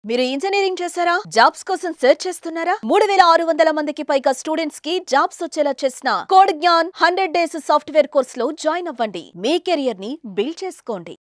మీరు ఇంజనీరింగ్ చేశారా? జాబ్స్ కోసం సెర్చ్ చేస్తున్నారా? 3600 మందికి పైగా స్టూడెంట్స్ కి జాబ్స్ వచ్చేలా చేసిన కోడ్ జ్ఞాన్ 100 డేస్ సాఫ్ట్వేర్ కోర్సులో జాయిన్ అవ్వండి. మీ కెరియర్ ని బిల్డ్ చేసుకోండి.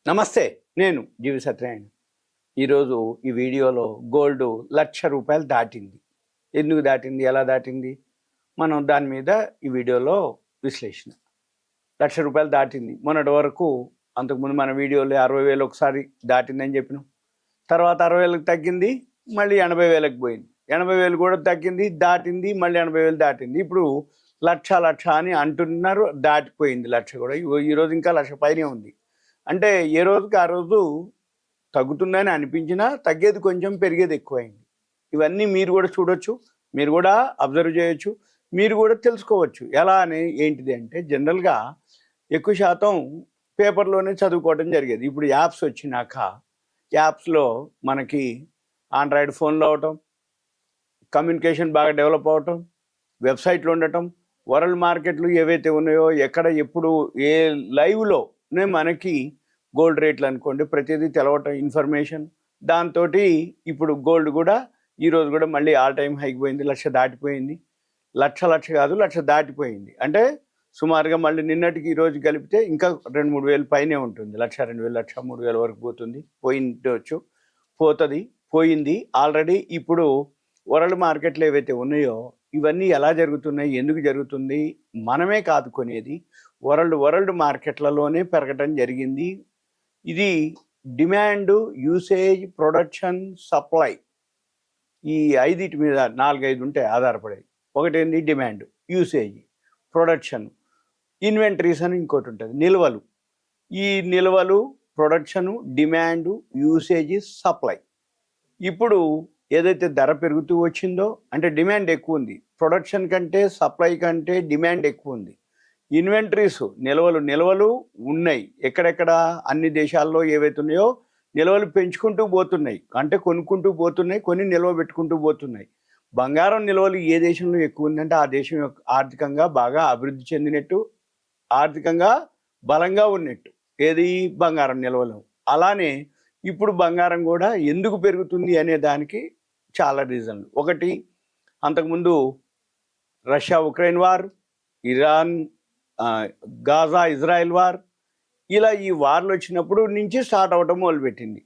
నమస్తే, నేను జీవి సత్యనారాయణ. ఈరోజు ఈ వీడియోలో గోల్డ్ ₹1,00,000 దాటింది. ఎందుకు దాటింది, ఎలా దాటింది, మనం దాని మీద ఈ వీడియోలో విశ్లేషణ. ₹1,00,000 దాటింది. మొన్నటి వరకు అంతకుముందు మన వీడియోలో 60,000 ఒకసారి దాటిందని చెప్పినాం. తర్వాత 60,000కి తగ్గింది, మళ్ళీ 80,000కి పోయింది. 80,000 కూడా తగ్గింది, దాటింది, మళ్ళీ 80,000 దాటింది. ఇప్పుడు లక్ష అని అంటున్నారు. దాటిపోయింది లక్ష కూడా. ఈరోజు ఇంకా లక్ష పైనే ఉంది. అంటే ఏ రోజుకి ఆ రోజు తగ్గుతుందని అనిపించినా తగ్గేది కొంచెం, పెరిగేది ఎక్కువైంది. ఇవన్నీ మీరు కూడా చూడొచ్చు, మీరు కూడా అబ్జర్వ్ చేయొచ్చు, మీరు కూడా తెలుసుకోవచ్చు. ఎలా అని ఏంటిది అంటే, జనరల్గా ఎక్కువ శాతం పేపర్లోనే చదువుకోవడం జరిగేది. ఇప్పుడు యాప్స్ వచ్చినాక యాప్స్లో మనకి ఆండ్రాయిడ్ ఫోన్లో అవటం, కమ్యూనికేషన్ బాగా డెవలప్ అవటం, వెబ్సైట్లు ఉండటం, వరల్డ్ మార్కెట్లు ఏవైతే ఉన్నాయో ఎక్కడ ఎప్పుడు ఏ లైవ్లోనే మనకి గోల్డ్ రేట్లు అనుకోండి ప్రతిదీ తెలవటం ఇన్ఫర్మేషన్. దాంతో ఇప్పుడు గోల్డ్ కూడా ఈరోజు కూడా మళ్ళీ ఆల్ టైమ్ హైకి పోయింది. లక్ష దాటిపోయింది. లక్ష కాదు, లక్ష దాటిపోయింది. అంటే సుమారుగా మళ్ళీ నిన్నటికి ఈరోజు కలిపితే ఇంకా 2-3 వేలు పైనే ఉంటుంది. 1,02,000, 1,03,000 వరకు పోతుంది. పోయిండొచ్చు, పోయింది ఆల్రెడీ. ఇప్పుడు వరల్డ్ మార్కెట్లు ఏవైతే ఉన్నాయో ఇవన్నీ ఎలా జరుగుతున్నాయి, ఎందుకు జరుగుతుంది, మనమే కాదు కొనేది, వరల్డ్ మార్కెట్లలోనే పెరగటం జరిగింది. ఇది డిమాండ్, యూసేజ్, ప్రొడక్షన్, సప్లై, ఈ 5 మీద 4-5 ఉంటాయి ఆధారపడేది. ఒకటేంది డిమాండ్, యూసేజ్, ప్రొడక్షన్, ఇన్వెంటరీస్ అని ఇంకోటి ఉంటుంది, నిల్వలు. ఈ నిల్వలు, ప్రొడక్షను, డిమాండు, యూసేజ్, సప్లై. ఇప్పుడు ఏదైతే ధర పెరుగుతూ వచ్చిందో అంటే డిమాండ్ ఎక్కువ ఉంది, ప్రొడక్షన్ కంటే సప్లై కంటే డిమాండ్ ఎక్కువ ఉంది. ఇన్వెంటరీస్, నిల్వలు ఉన్నాయి. ఎక్కడెక్కడ అన్ని దేశాల్లో ఏవైతే ఉన్నాయో నిల్వలు పెంచుకుంటూ పోతున్నాయి, అంటే కొనుక్కుంటూ పోతున్నాయి, కొన్ని నిల్వ పెట్టుకుంటూ పోతున్నాయి. బంగారం నిల్వలు ఏ దేశంలో ఎక్కువ ఉందంటే ఆ దేశం ఆర్థికంగా బాగా అభివృద్ధి చెందినట్టు, ఆర్థికంగా బలంగా ఉన్నట్టు. ఏది, బంగారం నిల్వలు. అలానే ఇప్పుడు బంగారం కూడా ఎందుకు పెరుగుతుంది అనే దానికి చాలా రీజన్లు. ఒకటి, అంతకుముందు Russia Ukraine war, Iran Gaza Israel war, ఇలా ఈ వార్లు వచ్చినప్పుడు నుంచి స్టార్ట్ అవ్వటం మొదలుపెట్టింది.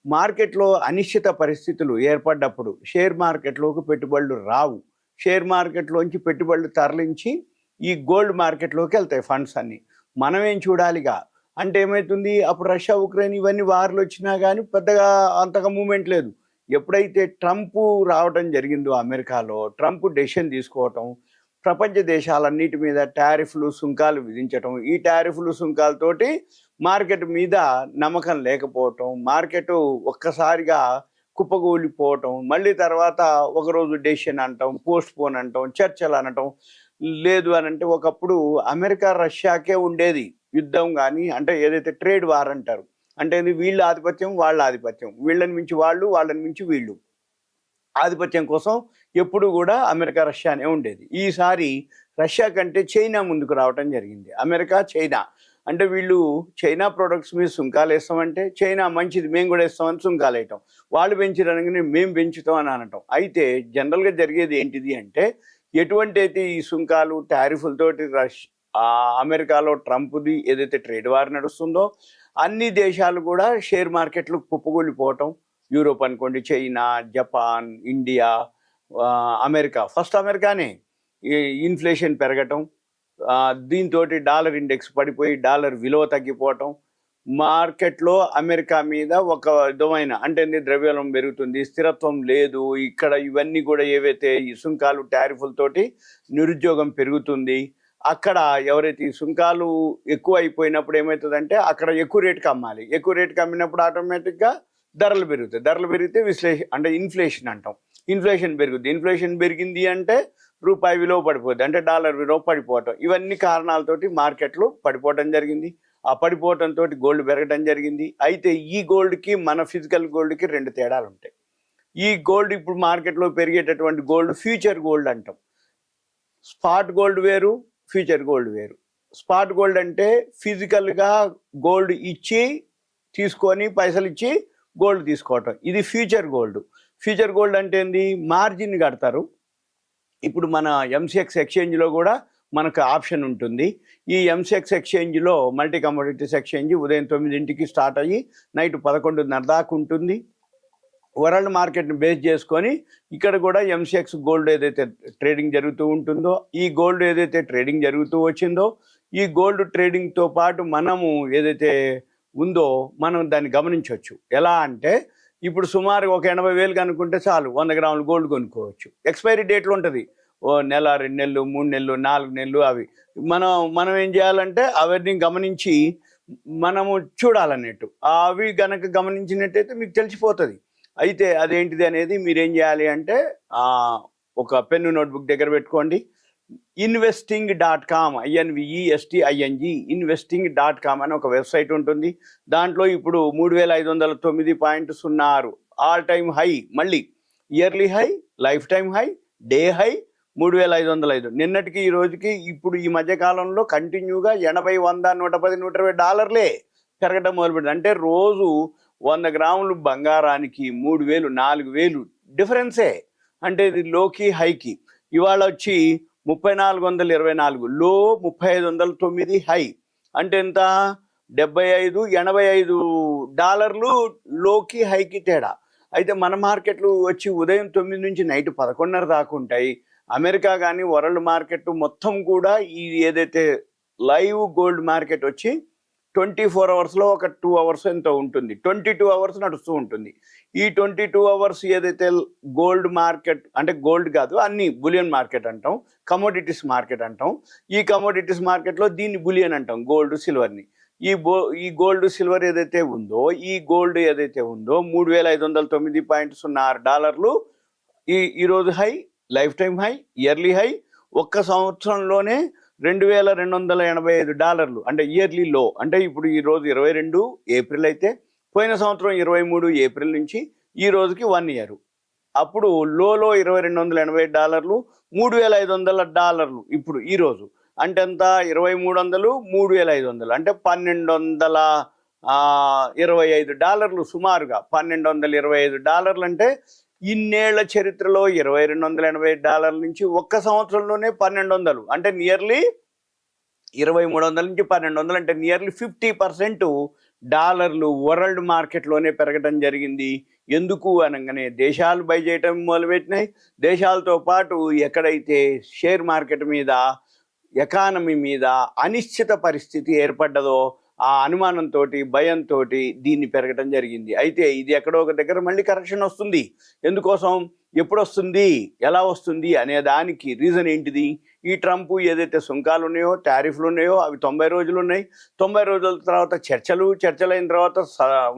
మార్కెట్లో అనిశ్చిత పరిస్థితులు ఏర్పడ్డప్పుడు షేర్ మార్కెట్లోకి పెట్టుబడులు రావు. షేర్ మార్కెట్లోంచి పెట్టుబడులు తరలించి ఈ గోల్డ్ మార్కెట్లోకి వెళ్తాయి ఫండ్స్ అన్నీ. మనమేం చూడాలిగా అంటే ఏమవుతుంది, అప్పుడు రష్యా ఉక్రెయిన్ ఇవన్నీ వార్లు వచ్చినా కానీ పెద్దగా అంతగా మూమెంట్ లేదు. ఎప్పుడైతే ట్రంప్ రావటం జరిగిందో అమెరికాలో, ట్రంప్ డెసిషన్ తీసుకోవటం, ప్రపంచ దేశాలన్నిటి మీద టారిఫ్లు, సుంకాలు విధించటం, ఈ టారిఫ్లు, సుంకాలతోటి మార్కెట్ మీద నమ్మకం లేకపోవటం, మార్కెట్ ఒక్కసారిగా కుప్పగూలిపోవటం, మళ్ళీ తర్వాత ఒకరోజు డెసిషన్ అంటాం, పోస్ట్ పోన్ అంటాం, చర్చలు అనటం. లేదు అని అంటే ఒకప్పుడు అమెరికా రష్యాకే ఉండేది యుద్ధం, కానీ అంటే ఏదైతే ట్రేడ్ వార్ అంటారు, అంటే వీళ్ళ ఆధిపత్యం వాళ్ళ ఆధిపత్యం, వీళ్ళని మించి వాళ్ళు, వాళ్ళని మించి వీళ్ళు, ఆధిపత్యం కోసం ఎప్పుడు కూడా అమెరికా రష్యానే ఉండేది. ఈసారి రష్యా కంటే చైనా ముందుకు రావటం జరిగింది. అమెరికా, చైనా అంటే వీళ్ళు చైనా ప్రొడక్ట్స్ మీద సుంకాలు వేస్తామంటే చైనా మంచిది మేము కూడా వేస్తామని సుంకాలు వేయటం, వాళ్ళు పెంచడానికి మేము పెంచుతాం అని అనటం. అయితే జనరల్గా జరిగేది ఏంటిది అంటే, ఎటువంటి అయితే ఈ సుంకాలు, టారిఫ్లతోటి అమెరికాలో ట్రంప్ది ఏదైతే ట్రేడ్ వార్ నడుస్తుందో అన్ని దేశాలు కూడా షేర్ మార్కెట్లు కుప్పగూలిపోవటం. యూరోప్ అనుకోండి, China, Japan, India, America, first అమెరికానే ఇన్ఫ్లేషన్ పెరగటం, దీంతో డాలర్ ఇండెక్స్ పడిపోయి డాలర్ విలువ తగ్గిపోవటం, మార్కెట్లో అమెరికా మీద ఒక విధమైన అంటే ద్రవ్యోల్బణం పెరుగుతుంది, స్థిరత్వం లేదు ఇక్కడ. ఇవన్నీ కూడా ఏవైతే ఈ సుంకాలు, టారిఫ్లతోటి నిరుద్యోగం పెరుగుతుంది. అక్కడ ఎవరైతే ఈ సుంకాలు ఎక్కువ అయిపోయినప్పుడు ఏమవుతుందంటే అక్కడ ఎక్కువ రేటుకి అమ్మాలి, ఎక్కువ రేటుకి అమ్మినప్పుడు ఆటోమేటిక్గా ధరలు పెరుగుతాయి. ధరలు పెరిగితే అంటే ఇన్ఫ్లేషన్ అంటాం. ఇన్ఫ్లేషన్ పెరుగుద్ది. ఇన్ఫ్లేషన్ పెరిగింది అంటే రూపాయి విలువ పడిపోద్ది, అంటే డాలర్ విలువ పడిపోవటం. ఇవన్నీ కారణాలతోటి మార్కెట్లు పడిపోవటం జరిగింది. ఆ పడిపోవటంతో గోల్డ్ పెరగడం జరిగింది. అయితే ఈ గోల్డ్కి మన ఫిజికల్ గోల్డ్కి 2 తేడాలు ఉంటాయి. ఈ గోల్డ్ ఇప్పుడు మార్కెట్లో పెరిగేటటువంటి గోల్డ్ ఫ్యూచర్ గోల్డ్ అంటాం. స్పాట్ గోల్డ్ వేరు, ఫ్యూచర్ గోల్డ్ వేరు. స్పాట్ గోల్డ్ అంటే ఫిజికల్గా గోల్డ్ ఇచ్చి తీసుకొని పైసలు ఇచ్చి గోల్డ్ తీసుకోవటం. ఇది ఫ్యూచర్ గోల్డ్. ఫ్యూచర్ గోల్డ్ అంటే ఏంది? మార్జిన్ కడతారు. ఇప్పుడు మన ఎంసీఎక్స్ ఎక్స్చేంజ్లో కూడా మనకు ఆప్షన్ ఉంటుంది. ఈ ఎంసీఎక్స్ ఎక్స్చేంజ్లో మల్టీ కమోడిటీస్ ఎక్స్చేంజ్ ఉదయం 9ంటికి స్టార్ట్ అయ్యి నైట్ 11:30 దాకా ఉంటుంది. వరల్డ్ మార్కెట్ని బేస్ చేసుకొని ఇక్కడ కూడా ఎంసీఎక్స్ గోల్డ్ ఏదైతే ట్రేడింగ్ జరుగుతూ ఉంటుందో, ఈ గోల్డ్ ఏదైతే ట్రేడింగ్ జరుగుతూ వచ్చిందో, ఈ గోల్డ్ ట్రేడింగ్తో పాటు మనము ఏదైతే ఉందో మనం దాన్ని గమనించవచ్చు. ఎలా అంటే ఇప్పుడు సుమారు ఒక 80,000 కనుక్కుంటే చాలు 100 గ్రాములు గోల్డ్ కొనుక్కోవచ్చు. ఎక్స్పైరీ డేట్లు ఉంటుంది, ఓ నెల, 2 నెలలు, 3 నెలలు, 4 నెలలు. అవి మనం ఏం చేయాలంటే అవన్నీ గమనించి మనము చూడాలన్నట్టు. అవి గనక గమనించినట్టయితే మీకు తెలిసిపోతుంది. అయితే అదేంటిది అనేది మీరేం చేయాలి అంటే ఒక పెన్ను నోట్బుక్ దగ్గర పెట్టుకోండి. investing.com INVESTING investing.com అని ఒక వెబ్సైట్ ఉంటుంది. దాంట్లో ఇప్పుడు 3509.06 ఆల్ టైమ్ హై, మళ్ళీ yearly high, life time high, day high 3505. నిన్నటికి ఈ రోజుకి ఇప్పుడు ఈ మధ్య కాలంలో కంటిన్యూగా 80, 100, 110, 120 డాలర్లే పెరగడం మొదలుపెట్టింది. అంటే రోజు 100 గ్రాములు బంగారానికి 3,000, 4,000 డిఫరెన్సే. అంటే ఇది లోకి హైకి. ఇవాళ వచ్చి 3424, లో 3509 హై. అంటే ఎంత? 75, 85 డాలర్లు లోకి హైకి తేడా. అయితే మన మార్కెట్లు వచ్చి ఉదయం 9 నుంచి నైట్ 11:30 దాకా ఉంటాయి. అమెరికా కానీ వరల్డ్ మార్కెట్ మొత్తం కూడా ఈ ఏదైతే లైవ్ గోల్డ్ మార్కెట్ వచ్చి 24 అవర్స్లో ఒక 2 అవర్స్ ఎంతో ఉంటుంది, 22 అవర్స్ నడుస్తూ ఉంటుంది. ఈ 22 అవర్స్ ఏదైతే గోల్డ్ మార్కెట్ అంటే గోల్డ్ కాదు, అన్ని బులియన్ మార్కెట్ అంటాం, కమోడిటీస్ మార్కెట్ అంటాం. ఈ కమోడిటీస్ మార్కెట్లో దీన్ని బులియన్ అంటాం, గోల్డ్ సిల్వర్ని. ఈ గోల్డ్ సిల్వర్ ఏదైతే ఉందో, ఈ గోల్డ్ ఏదైతే ఉందో 3509.06 డాలర్లు ఈరోజు high, life time high, yearly high. ఒక్క సంవత్సరంలోనే 2285 డాలర్లు అంటే ఇయర్లీ లో. అంటే ఇప్పుడు ఈరోజు 22 ఏప్రిల్ అయితే పోయిన సంవత్సరం 23 ఏప్రిల్ నుంచి ఈ రోజుకి 1 ఇయర్. అప్పుడు లోలో 2280 డాలర్లు, 3500 డాలర్లు ఇప్పుడు ఈరోజు. అంటే ఎంత? 2300, 3500 అంటే 1225 డాలర్లు సుమారుగా. 1225 డాలర్లు అంటే ఇన్నేళ్ల చరిత్రలో 2280 డాలర్ల నుంచి ఒక్క సంవత్సరంలోనే 1200 అంటే నియర్లీ 2300 నుంచి 1200 అంటే నియర్లీ 50% డాలర్లు వరల్డ్ మార్కెట్లోనే పెరగడం జరిగింది. ఎందుకు అనగానే దేశాలు బై చేయటం మొదలుపెట్టినాయి. దేశాలతో పాటు ఎక్కడైతే షేర్ మార్కెట్ మీద, ఎకానమీ మీద అనిశ్చిత పరిస్థితి ఏర్పడ్డదో ఆ అనుమానంతో, భయంతో దీన్ని పెరగడం జరిగింది. అయితే ఇది ఎక్కడో ఒక దగ్గర మళ్ళీ కరెక్షన్ వస్తుంది. ఎందుకోసం, ఎప్పుడు వస్తుంది, ఎలా వస్తుంది అనే దానికి రీజన్ ఏంటిది? ఈ ట్రంప్ ఏదైతే సుంకాలు ఉన్నాయో, టారిఫ్లు ఉన్నాయో అవి 90 రోజులు ఉన్నాయి. 90 రోజుల తర్వాత చర్చలైన తర్వాత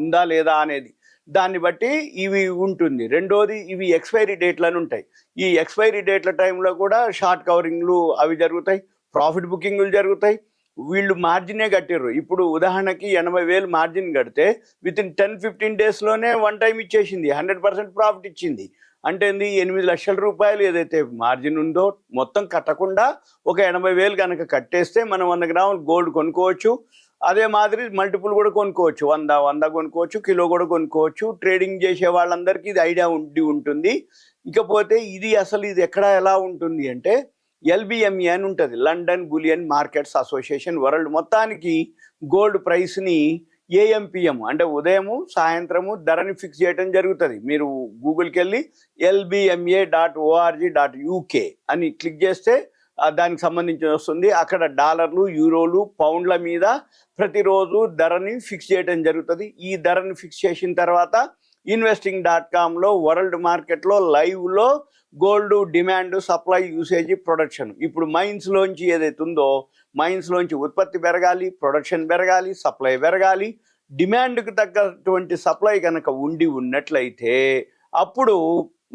ఉందా లేదా అనేది దాన్ని బట్టి ఇవి ఉంటుంది. రెండోది, ఇవి ఎక్స్పైరీ డేట్లు అని ఉంటాయి. ఈ ఎక్స్పైరీ డేట్ల టైంలో కూడా షార్ట్ కవరింగ్లు అవి జరుగుతాయి, ప్రాఫిట్ బుకింగ్లు జరుగుతాయి. వీళ్ళు మార్జినే కట్టారు. ఇప్పుడు ఉదాహరణకి 80,000 మార్జిన్ కడితే వితిన్ 10-15 డేస్లోనే 1 టైం ఇచ్చేసింది, 100% ప్రాఫిట్ ఇచ్చింది. అంటే 8 లక్షల రూపాయలు ఏదైతే మార్జిన్ ఉందో మొత్తం కట్టకుండా ఒక 80,000 కనుక కట్టేస్తే మనం 100 గ్రాములు గోల్డ్ కొనుక్కోవచ్చు. అదే మాదిరి మల్టిపుల్ కూడా కొనుక్కోవచ్చు, 100 కొనుక్కోవచ్చు, కిలో కూడా కొనుక్కోవచ్చు. ట్రేడింగ్ చేసే వాళ్ళందరికీ ఇది ఐడియా ఉంటుంది. ఇకపోతే ఇది అసలు ఇది ఎక్కడ ఎలా ఉంటుంది అంటే LBME అని ఉంటుంది, London bullion markets association. World మొత్తానికి గోల్డ్ ప్రైస్ని AM/PM అంటే ఉదయము సాయంత్రము ధరని ఫిక్స్ చేయడం జరుగుతుంది. మీరు గూగుల్కి వెళ్ళి lbma.org.uk అని క్లిక్ చేస్తే దానికి సంబంధించి వస్తుంది. అక్కడ డాలర్లు, యూరోలు, పౌండ్ల మీద ప్రతిరోజు ధరని ఫిక్స్ చేయడం జరుగుతుంది. ఈ ధరని ఫిక్స్ చేసిన తర్వాత investing.comలో వరల్డ్ మార్కెట్లో లైవ్లో gold demand, supply, usage, production. ఇప్పుడు మైన్స్లోంచి ఏదైతే ఉందో మైన్స్లోంచి ఉత్పత్తి పెరగాలి, ప్రొడక్షన్ పెరగాలి, సప్లై పెరగాలి. డిమాండ్కి తగ్గటువంటి సప్లై కనుక ఉన్నట్లయితే అప్పుడు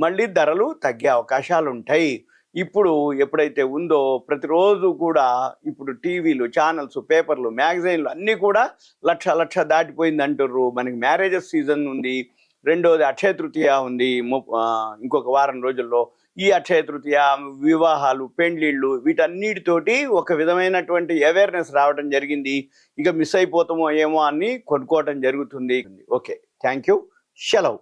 మళ్ళీ ధరలు తగ్గే అవకాశాలు ఉంటాయి. ఇప్పుడు ఎప్పుడైతే ఉందో ప్రతిరోజు కూడా ఇప్పుడు టీవీలు, ఛానల్స్, పేపర్లు, మ్యాగజైన్లు అన్నీ కూడా లక్ష దాటిపోయింది అంటుర్రు. మనకి మ్యారేజెస్ సీజన్ ఉంది. రెండోది అక్షయ తృతీయ ఉంది ఇంకొక వారం రోజుల్లో. ఈ అక్షయ తృతీయ, వివాహాలు, పెండ్లిళ్ళు వీటన్నిటితోటి ఒక విధమైనటువంటి అవేర్నెస్ రావడం జరిగింది. ఇక మిస్ అయిపోతామో ఏమో అని కొనుక్కోవటం జరుగుతుంది. ఓకే, థ్యాంక్ యూ, సెలవు.